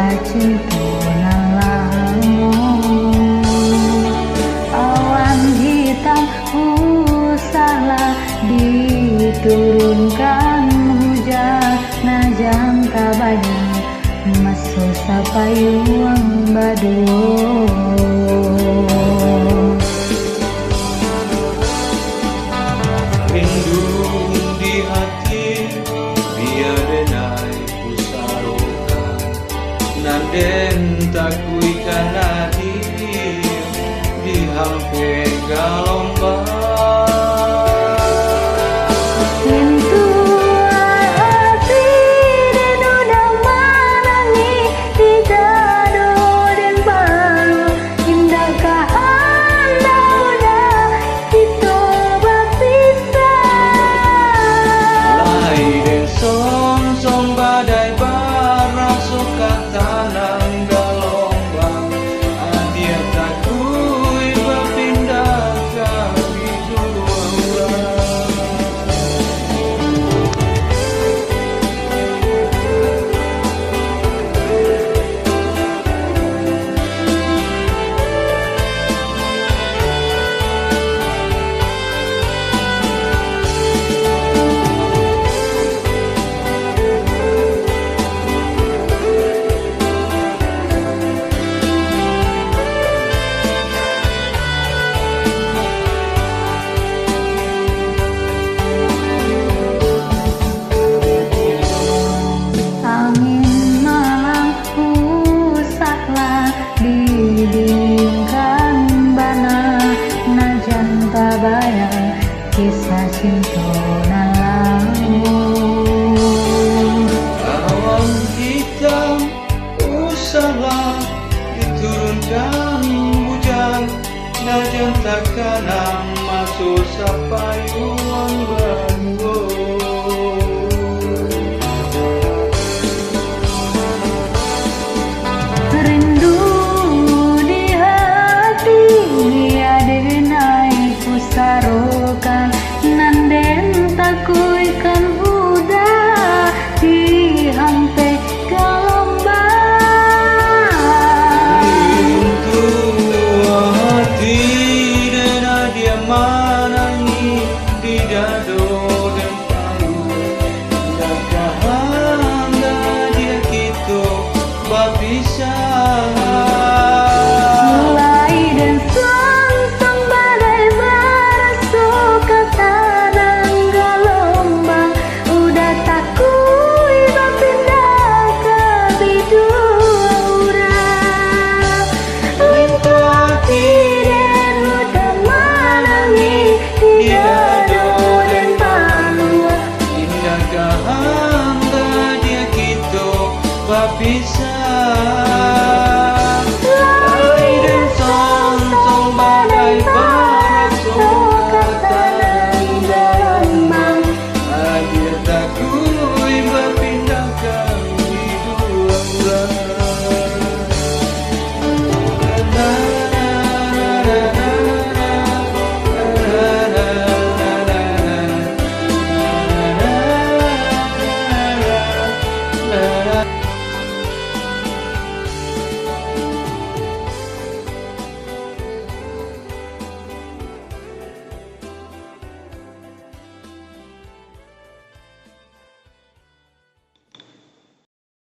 kisah cinta nalamu. Awan hitam usahlah diturunkan hujan, najan tabaya masuk sapayuang baduo. Rindu di hati biar denai kusarokan, naden takuikan hadir di hampe galombang. Song badai barang suka tanam galombang, dia takui berpindah ke biduang. Kisah cinta nalamu. Awan hitam usahlah diturunkan hujan, najan takkan masuk sapayuang baduo. Rindu di hati ada naik kusarokan, nanden takuikan udah di hampe galombang. Rindu hati dan dia manangi di dado dan palu, nakahanda dia gitu berpisah.